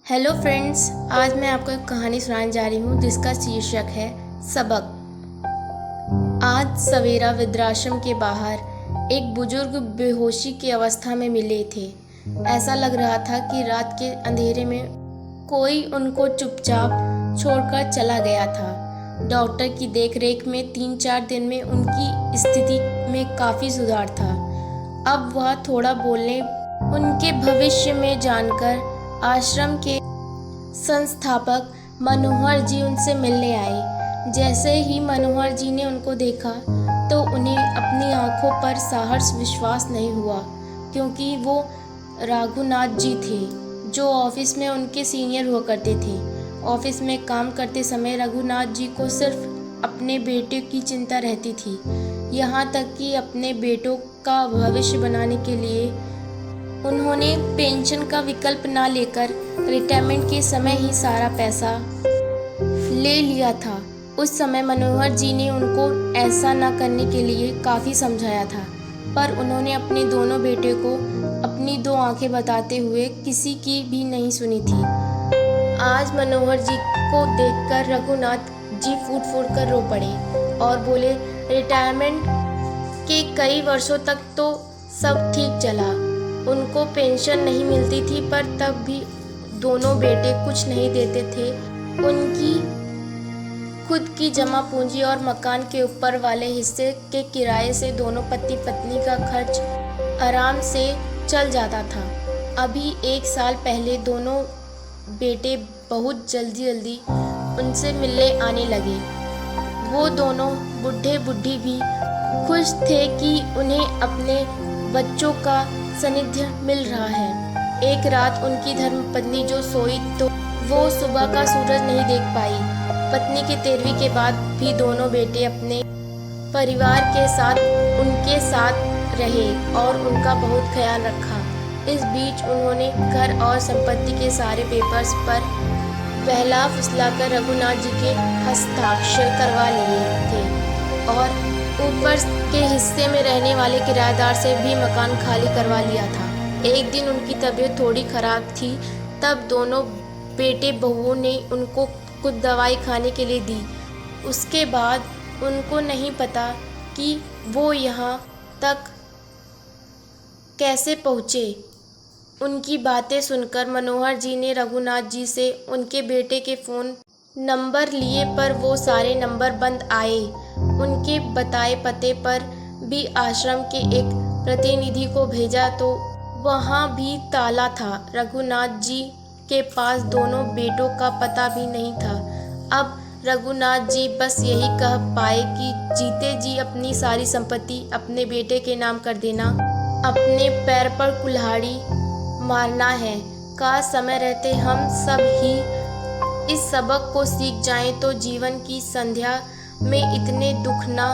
Hello friends, आज मैं आपको एक कहानी सुनाने जा रही हूँ जिसका शीर्षक है सबक। आज सवेरा वृद्धाश्रम के बाहर एक बुजुर्ग बेहोशी की अवस्था में मिले थे। ऐसा लग रहा था कि रात के अंधेरे में कोई उनको चुपचाप छोड़कर चला गया था। डॉक्टर की देखरेख में 3-4 दिन में उनकी स्थिति में काफ़ी सुधार था। अब वह थोड़ा बोलने उनके भविष्य में जानकर आश्रम के संस्थापक मनोहर जी उनसे मिलने आए। जैसे ही मनोहर जी ने उनको देखा तो उन्हें अपनी आंखों पर सहर्ष विश्वास नहीं हुआ, क्योंकि वो रघुनाथ जी थे जो ऑफिस में उनके सीनियर हुआ करते थे। ऑफिस में काम करते समय रघुनाथ जी को सिर्फ अपने बेटे की चिंता रहती थी, यहाँ तक कि अपने बेटों का भविष्य बनाने के लिए उन्होंने पेंशन का विकल्प ना लेकर रिटायरमेंट के समय ही सारा पैसा ले लिया था। उस समय मनोहर जी ने उनको ऐसा ना करने के लिए काफ़ी समझाया था, पर उन्होंने अपने दोनों बेटे को अपनी 2 आंखें बताते हुए किसी की भी नहीं सुनी थी। आज मनोहर जी को देखकर रघुनाथ जी फूट फूट कर रो पड़े और बोले, रिटायरमेंट के कई वर्षों तक तो सब ठीक चला, उनको पेंशन नहीं मिलती थी, पर तब भी दोनों बेटे कुछ नहीं देते थे। उनकी खुद की जमा पूंजी और मकान के ऊपर वाले हिस्से के किराए से दोनों पति पत्नी का खर्च आराम से चल जाता था। अभी 1 साल पहले दोनों बेटे बहुत जल्दी उनसे मिलने आने लगे। वो दोनों बूढ़े बूढ़ी भी खुश थे कि उन्हें अपने बच्चों का सानिध्य मिल रहा है। एक रात उनकी धर्मपत्नी जो सोई तो वो सुबह का सूरज नहीं देख पाई। पत्नी की तेरहवीं के बाद भी दोनों बेटे अपने परिवार के साथ उनके साथ रहे और उनका बहुत ख्याल रखा। इस बीच उन्होंने घर और संपत्ति के सारे पेपर्स पर बहला फुसलाकर रघुनाथ जी के हस्ताक्षर करवा लिए थे और ऊपर के हिस्से में रहने वाले किराएदार से भी मकान खाली करवा लिया था। एक दिन उनकी तबीयत थोड़ी खराब थी, तब दोनों बेटे बहुओं ने उनको कुछ दवाई खाने के लिए दी। उसके बाद उनको नहीं पता कि वो यहाँ तक कैसे पहुँचे। उनकी बातें सुनकर मनोहर जी ने रघुनाथ जी से उनके बेटे के फ़ोन नंबर लिए, पर वो सारे नंबर बंद आए। उनके बताए पते पर भी आश्रम के एक प्रतिनिधि को भेजा तो वहाँ भी ताला था। रघुनाथ जी के पास दोनों बेटों का पता भी नहीं था। अब रघुनाथ जी बस यही कह पाए कि जीते जी अपनी सारी संपत्ति अपने बेटे के नाम कर देना, अपने पैर पर कुल्हाड़ी मारना है। काश समय रहते हम सब ही इस सबक को सीख जाएं तो जीवन की संध्या में इतने दुख ना